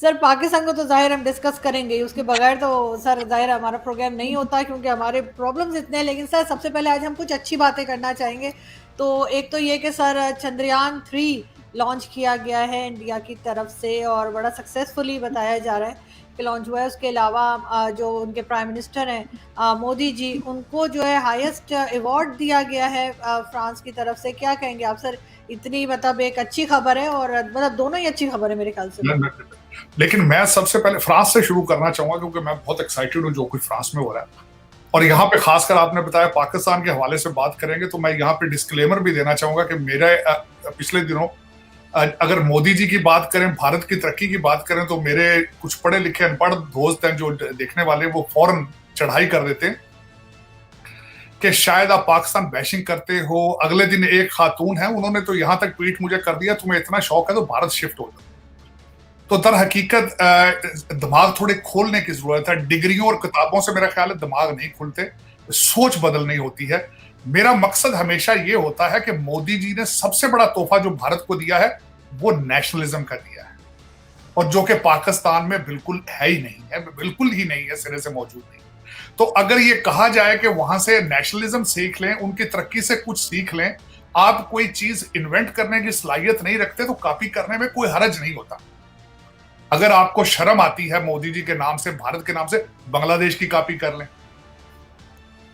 Sir Pakistan को तो ज़ाहिर हम डिस्कस करेंगे ही, उसके बगैर तो सर ज़ाहिर हमारा प्रोग्राम नहीं होता, क्योंकि हमारे प्रॉब्लम्स इतने हैं। लेकिन सर सबसे पहले आज हम कुछ अच्छी बातें करना चाहेंगे। तो एक तो ये कि सर चंद्रयान 3 लॉन्च किया गया है इंडिया की तरफ से, और बड़ा सक्सेसफुली बताया जा रहा है कि लॉन्च हुआ है। उसके अलावा जो उनके प्राइम मिनिस्टर हैं मोदी जी, उनको जो है हाईएस्ट अवार्ड दिया गया है फ्रांस की तरफ से। क्या कहेंगे आप सर? इतनी मतलब एक अच्छी खबर है, और मतलब दोनों ही अच्छी खबर है मेरे ख्याल से तो। लेकिन मैं सबसे पहले फ्रांस से शुरू करना चाहूंगा, क्योंकि मैं बहुत एक्साइटेड हूँ जो कुछ फ्रांस में हो रहा है। और यहाँ पे खासकर आपने बताया पाकिस्तान के हवाले से बात करेंगे, तो मैं यहाँ पे डिस्क्लेमर भी देना चाहूंगा कि मेरे पिछले दिनों अगर मोदी जी की बात करें, भारत की तरक्की की बात करें, तो मेरे कुछ पढ़े लिखे अनपढ़ दोस्त हैं जो देखने वाले, वो फौरन चढ़ाई कर देते हैं कि शायद आप पाकिस्तान बैशिंग करते हो। अगले दिन एक खातून है, उन्होंने तो यहां तक ट्वीट मुझे कर दिया, तुम्हें इतना शौक है तो भारत शिफ्ट हो जाओ। तो दर हकीकत दिमाग थोड़े खोलने की जरूरत है। डिग्रियों और किताबों से मेरा ख्याल है दिमाग नहीं खुलते, सोच बदलनी होती है। मेरा मकसद हमेशा ये होता है कि मोदी जी ने सबसे बड़ा तोहफा जो भारत को दिया है वो नेशनलिज्म का दिया है, और जो कि पाकिस्तान में बिल्कुल है ही नहीं है, बिल्कुल ही नहीं है, सिरे से मौजूद नहीं। तो अगर ये कहा जाए कि वहां से नेशनलिज्म सीख लें, उनकी तरक्की से कुछ सीख लें, आप कोई चीज इन्वेंट करने की सलाहियत नहीं रखते तो कॉपी करने में कोई हरज नहीं होता। अगर आपको शर्म आती है मोदी जी के नाम से, भारत के नाम से, बांग्लादेश की कॉपी कर लें।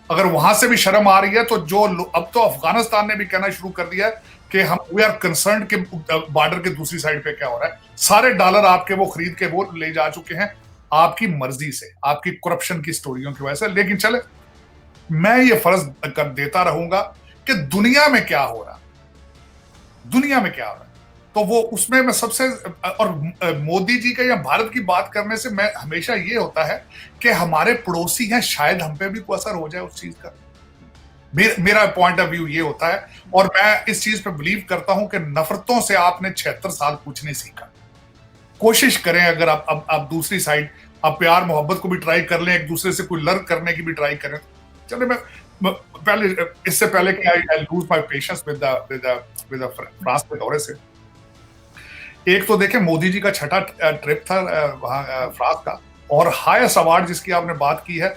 अगर वहां से भी शर्म आ रही है तो जो अब तो अफगानिस्तान ने भी कहना शुरू कर दिया है कि हम वी आर कंसर्न के बॉर्डर के दूसरी साइड पे क्या हो रहा है। सारे डॉलर आपके वो खरीद के वो ले जा चुके हैं, आपकी मर्जी से, आपकी करप्शन की स्टोरियों की वजह से। लेकिन चले, मैं ये फर्ज कर देता रहूंगा कि दुनिया में क्या हो रहा, दुनिया में क्या हो रहा है। तो वो उसमें मैं सबसे, और मोदी जी का या भारत की बात करने से मैं हमेशा ये होता है कि हमारे पड़ोसी हैं, शायद हम पे भी कोई असर हो जाए उस चीज का। मेरा पॉइंट ऑफ व्यू ये होता है, और मैं इस चीज पे बिलीव करता हूं कि नफरतों से आपने 76 साल कुछ नहीं सीखा। कोशिश करें, अगर आप दूसरी साइड, आप प्यार मोहब्बत को भी ट्राई कर लें, एक दूसरे से कोई लर्न करने की भी ट्राई करें। चले, मैं पहले, इससे पहले कि I lose my patience with France के दौरे से, एक तो देखें मोदी जी का छठा ट्रिप था वहां फ्रांस का, और हाईएस्ट अवार्ड जिसकी आपने बात की है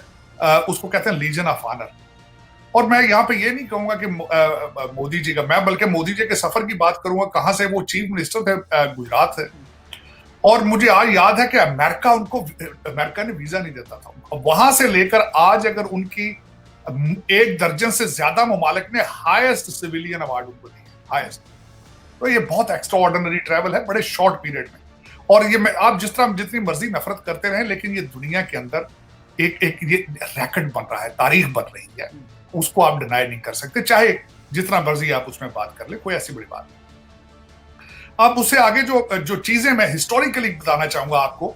उसको कहते हैं लीजन ऑफ ऑनर। और मैं यहाँ पे ये नहीं कहूंगा कि मोदी जी का, मैं बल्कि मोदी जी के सफर की बात करूंगा। कहां से वो चीफ मिनिस्टर थे, गुजरात से, और मुझे आज याद है कि अमेरिका ने वीजा नहीं देता था। वहां से लेकर आज अगर उनकी एक दर्जन से ज्यादा ममालिक ने हाईएस्ट सिविलियन अवार्ड उनको दिए, हाईएस्ट। तो ये बहुत एक्स्ट्रा ऑर्डिनरी ट्रैवल है बड़े शॉर्ट पीरियड में। और ये आप जिस तरह जितनी मर्जी नफरत करते रहे, लेकिन ये दुनिया के अंदर एक ये रैकेट बन रहा है, तारीख बन रही है, उसको आप डिनाई नहीं कर सकते, चाहे जितना मर्जी आप उसमें बात कर ले, कोई ऐसी बड़ी बात नहीं। अब उससे आगे जो जो चीजें मैं हिस्टोरिकली बताना चाहूंगा आपको,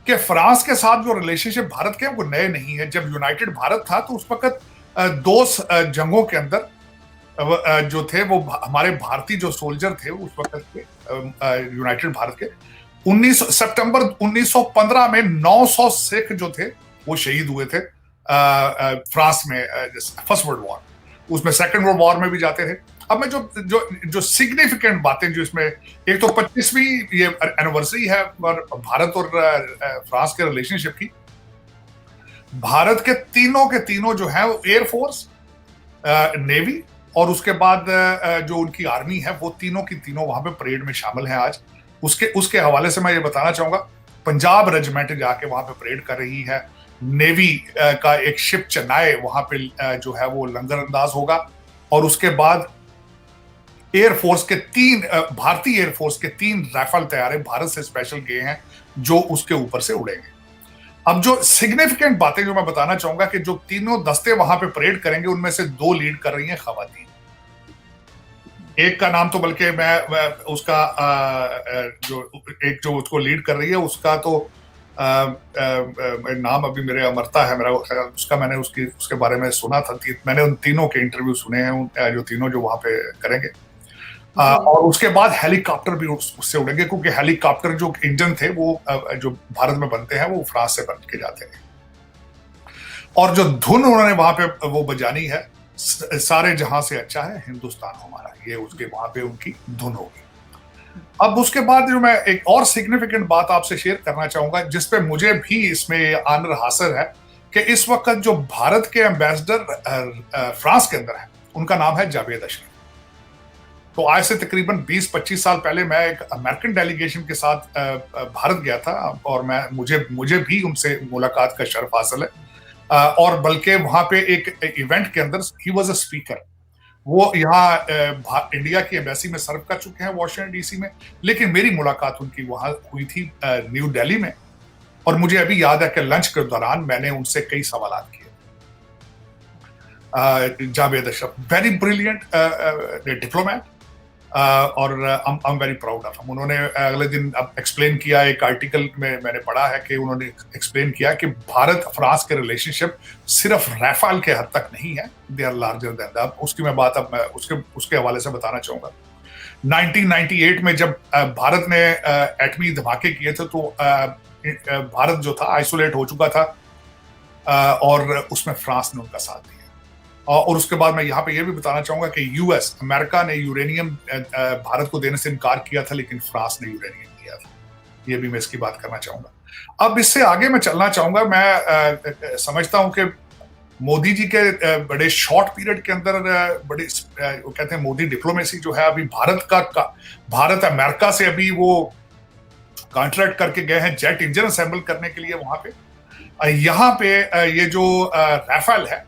कि फ्रांस के साथ जो रिलेशनशिप भारत के हैं वो नए नहीं है। जब यूनाइटेड भारत था तो उस वक्त दो जंगों के अंदर जो थे वो हमारे भारतीय जो सोल्जर थे उस वक्त के, यूनाइटेड भारत के, 19 सितंबर 1915 में 900 सिख जो थे वो शहीद हुए थे फ्रांस में, फर्स्ट वर्ल्ड वॉर। उसमें सेकंड वर्ल्ड वॉर में भी जाते थे। अब मैं जो जो जो सिग्निफिकेंट बातें जो इसमें, एक तो 25वीं ये एनिवर्सरी है और भारत और फ्रांस के रिलेशनशिप की। भारत के तीनों जो है वो एयरफोर्स, नेवी, और उसके बाद जो उनकी आर्मी है, वो तीनों की तीनों वहां पे परेड में शामिल हैं आज। उसके हवाले से मैं ये बताना चाहूंगा, पंजाब रेजिमेंट जाके वहां पे परेड कर रही है। नेवी का एक शिप चेन्नई वहां पे जो है वो लंगर अंदाज होगा। और उसके बाद एयरफोर्स के भारतीय एयरफोर्स के 3 राइफल तैयारे भारत से स्पेशल गए हैं जो उसके ऊपर से उड़ेंगे। अब जो सिग्निफिकेंट बातें जो मैं बताना चाहूंगा कि जो तीनों दस्ते वहां पे परेड करेंगे उनमें से 2 लीड कर रही हैं खवातीन। एक का नाम तो बल्कि मैं उसका जो उसको लीड कर रही है उसका तो नाम अभी मेरे अमरता है मेरा उसका, मैंने उसके बारे में सुना था। मैंने उन तीनों के इंटरव्यू सुने हैं, जो तीनों जो वहां पे करेंगे। और उसके बाद हेलीकॉप्टर भी उससे उड़ेंगे, क्योंकि हेलीकॉप्टर जो इंजन थे वो जो भारत में बनते हैं वो फ्रांस से बन के जाते हैं। और जो धुन उन्होंने वहां पे वो बजानी है, सारे जहां से अच्छा है हिंदुस्तान हमारा, ये उसके वहां पे उनकी धुन होगी। अब उसके बाद जो मैं एक और सिग्निफिकेंट बात आपसे शेयर करना चाहूंगा, जिसपे मुझे भी इसमें आनर हासिल है, कि इस वक्त जो भारत के एम्बेसडर फ्रांस के अंदर है, उनका नाम है जावेद अशरफ। तो आज से तकरीबन 20-25 साल पहले मैं एक अमेरिकन डेलीगेशन के साथ भारत गया था, और मुझे भी उनसे मुलाकात का शर्फ हासिल है। और बल्कि वहां पे एक इवेंट के अंदर ही वॉज अ स्पीकर। वो यहाँ इंडिया की एम्बेसी में सर्व कर चुके हैं वॉशिंगटन डीसी में, लेकिन मेरी मुलाकात उनकी वहां हुई थी न्यू दिल्ली में। और मुझे अभी याद है कि लंच के दौरान मैंने उनसे कई सवाल किए। Javed Ashraf, very brilliant diplomat, और I am very proud of him. उन्होंने अगले दिन अब एक्सप्लेन किया, एक आर्टिकल में मैंने पढ़ा है कि उन्होंने एक्सप्लेन किया कि भारत फ्रांस के रिलेशनशिप सिर्फ राफेल के हद तक नहीं है, they are larger than that. उसकी मैं बात अब उसके हवाले से बताना चाहूंगा। 1998 में जब भारत ने एटमी धमाके किए थे, तो भारत जो था आइसोलेट हो चुका था, और उसमें फ्रांस ने उनका साथ दिया। और उसके बाद मैं यहाँ पे ये भी बताना चाहूंगा कि यूएस, अमेरिका ने यूरेनियम भारत को देने से इनकार किया था, लेकिन फ्रांस ने यूरेनियम दिया था। ये भी मैं इसकी बात करना चाहूंगा। अब इससे आगे मैं चलना चाहूंगा। मैं समझता हूं कि मोदी जी के बड़े शॉर्ट पीरियड के अंदर बड़ी वो कहते हैं मोदी डिप्लोमेसी जो है, अभी भारत अमेरिका से अभी वो कॉन्ट्रैक्ट करके गए हैं जेट इंजन असेंबल करने के लिए वहां पे। यहाँ पे ये जो राफेल है,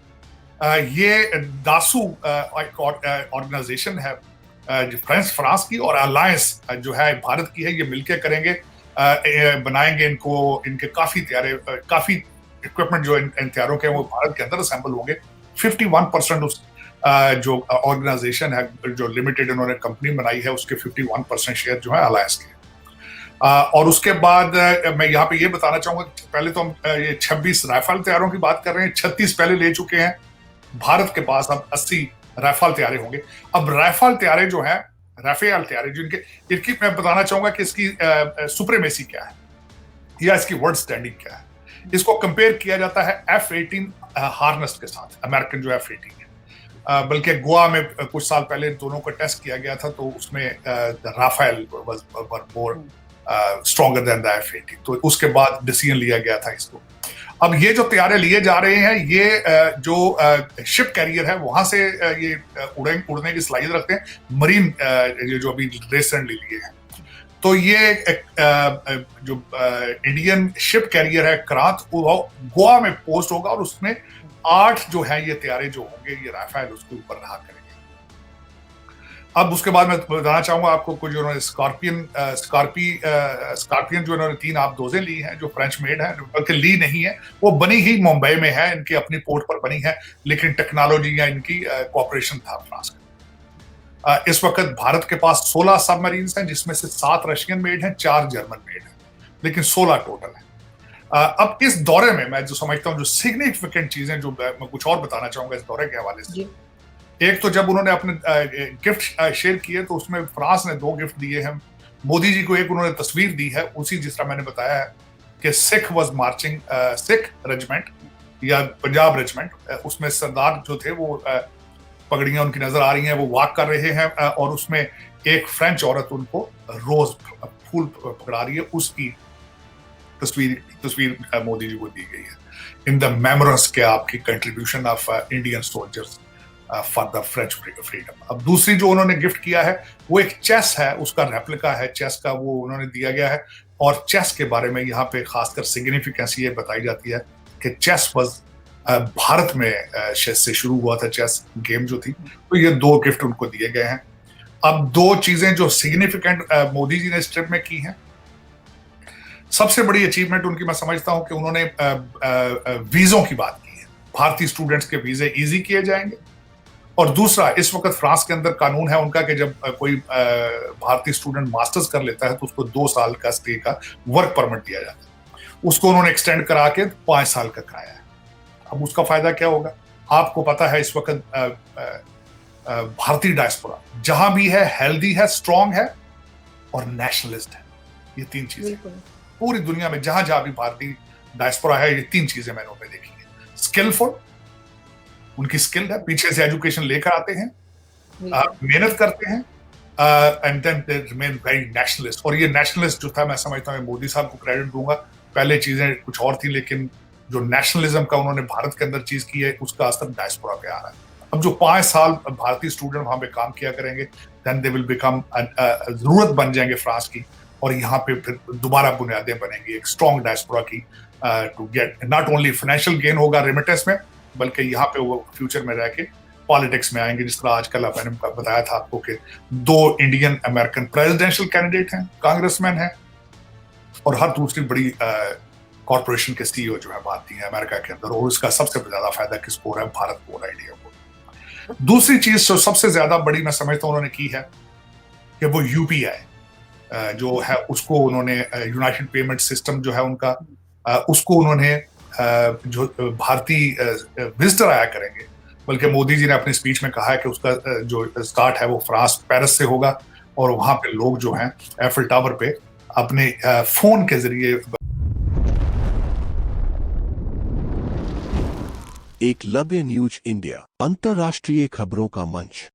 ये दासू ऑर्गेनाइजेशन है फ्रांस की, और अलायंस जो है भारत की है, ये मिलके करेंगे, बनाएंगे इनको। इनके काफी इक्विपमेंट जो इन तैयारों के वो भारत के अंदर असेंबल होंगे। 51% उस जो ऑर्गेनाइजेशन है, जो लिमिटेड इन्होंने कंपनी बनाई है, उसके 51% शेयर जो है अलायंस के। और उसके बाद मैं यहाँ पे ये बताना चाहूंगा, पहले तो हम ये 26 राफेल तैयारों की बात कर रहे हैं, 36 पहले ले चुके हैं। भारत के पास अब 80 राफेल तैयारे होंगे। अब राफेल तैयारे जो है, राफेल तैयारे जो इनकी मैं बताना चाहूंगा कि इसकी सुप्रीमेसी क्या है, या इसकी वर्ल्ड स्टैंडिंग क्या है। इसको कंपेयर किया जाता है F-18 हार्नेस्ट के साथ, अमेरिकन जो F-18 है। बल्कि गोवा में कुछ साल पहले दोनों को टेस्ट किया गया था, तो उसमें Rafale was more stronger than the F-18। तो उसके बाद डिसीजन लिया गया था इसको। अब ये जो तैयारे लिए जा रहे हैं, ये जो शिप कैरियर है, वहां से ये उड़ने की सलाहियत रखते हैं। मरीन जो अभी रिसेंटली लिए हैं, तो ये जो इंडियन शिप कैरियर है क्रांत, गोवा में पोस्ट होगा, और उसमें 8 जो है ये तैयारे जो होंगे, ये राफेल उसके ऊपर रहा करेंगे। अब उसके बाद मैं बताना चाहूंगा आपको कुछ, उन्होंने स्कॉर्पियन जो इन्होंने 3 आप-दोजें ली हैं, जो फ्रेंच मेड है, बल्कि ली नहीं है, वो बनी ही मुंबई में है, इनकी अपनी पोर्ट पर बनी है, लेकिन टेक्नोलॉजी या इनकी कॉपरेशन था फ्रांस का। इस वक्त भारत के पास 16 सबमरीन्स हैं, जिसमें से 7 रशियन मेड हैं, 4 जर्मन मेड हैं, लेकिन 16 टोटल है। अब इस दौरे में मैं जो समझता हूँ, जो सिग्निफिकेंट चीजें जो मैं कुछ और बताना चाहूंगा इस दौरे के हवाले से। एक तो जब उन्होंने अपने गिफ्ट शेयर किए, तो उसमें फ्रांस ने 2 गिफ्ट दिए हैं मोदी जी को। एक उन्होंने तस्वीर दी है, उसी जिस तरह मैंने बताया है कि Sikh was marching, Sikh regiment या पंजाब रेजिमेंट, उसमें सरदार जो थे वो पगड़ियां उनकी नजर आ रही हैं, वो वॉक कर रहे हैं, और उसमें एक फ्रेंच औरत उनको रोज फूल पकड़ा रही है, उसकी तस्वीर मोदी जी को दी गई है। इन द मेमोरेंस के आपकी contribution of Indian soldiers for the French freedom. अब दूसरी जो उन्होंने गिफ्ट किया है, वो एक चेस है, उसका रेप्लिका है चेस का, वो उन्होंने दिया गया है। और चेस के बारे में यहाँ पे खासकर सिग्निफिकेंस ये बताई जाती है कि चेस वाज भारत में से शुरू हुआ था, चेस गेम जो थी। तो ये 2 गिफ्ट उनको दिए गए हैं। अब 2 चीजें जो सिग्निफिकेंट मोदी जी ने इस ट्रिप में की हैं, सबसे बड़ी अचीवमेंट उनकी मैं समझता हूं कि उन्होंने वीजों की बात की है। भारतीय स्टूडेंट्स के वीजे इजी किए जाएंगे। और दूसरा, इस वक्त फ्रांस के अंदर कानून है उनका कि जब कोई भारतीय स्टूडेंट मास्टर्स कर लेता है, तो उसको 2 साल का स्टे का वर्क परमिट दिया जाता है। उसको उन्होंने एक्सटेंड करा के 5 साल का कराया है। अब उसका फायदा क्या होगा? आपको पता है इस वक्त भारतीय डायस्पोरा जहां भी है, हेल्दी है, स्ट्रांग है और नेशनलिस्ट है। ये 3 चीजें पूरी दुनिया में जहां जहां भी भारतीय डायस्पोरा है, ये 3 चीजें मैंने उनमें देखी है। स्किलफुल, उनकी स्किल है, पीछे से एजुकेशन लेकर आते हैं, मेहनत करते हैं, and then they remain very nationalist. और ये नेशनलिस्ट जो था, मैं समझता हूँ मोदी साहब को क्रेडिट दूंगा। पहले चीजें कुछ और थी, लेकिन जो नेशनलिज्म का उन्होंने भारत के अंदर चीज की है, उसका असर डायस्पोरा पे आ रहा है। अब जो 5 साल भारतीय स्टूडेंट वहां पे काम किया करेंगे, देन दे विल बिकम, जरूरत बन जाएंगे फ्रांस की, और यहाँ पे फिर दोबारा बुनियादें बनेंगी एक स्ट्रॉन्ग डायस्पोरा की, to get not only financial gain होगा रेमिटेंस में, बल्कि यहाँ पे वो फ्यूचर में रह के पॉलिटिक्स में आएंगे। जिस तरह आजकल मैंने बताया था आपको कि 2 इंडियन अमेरिकन प्रेसिडेंशियल कैंडिडेट हैं, कांग्रेसमैन हैं, और हर दूसरी बड़ी कॉर्पोरेशन के सीईओ जो है भारतीय है अमेरिका के अंदर, और उसका सबसे ज्यादा फायदा किसको हो रहा है? भारत को हो रहा है, इंडिया को। दूसरी चीज जो सबसे ज्यादा बड़ी मैं समझता हूँ उन्होंने की है कि वो यूपीआई जो है उसको उन्होंने, यूनाइटेड पेमेंट सिस्टम जो है उनका, उसको उन्होंने जो भारतीय विजिटर आया करेंगे, बल्कि मोदी जी ने अपनी स्पीच में कहा है कि उसका जो स्टार्ट है वो फ्रांस पेरिस से होगा, और वहां पे लोग जो हैं एफिल टावर पे अपने फोन के जरिए। एकलव्य न्यूज इंडिया, अंतर्राष्ट्रीय खबरों का मंच।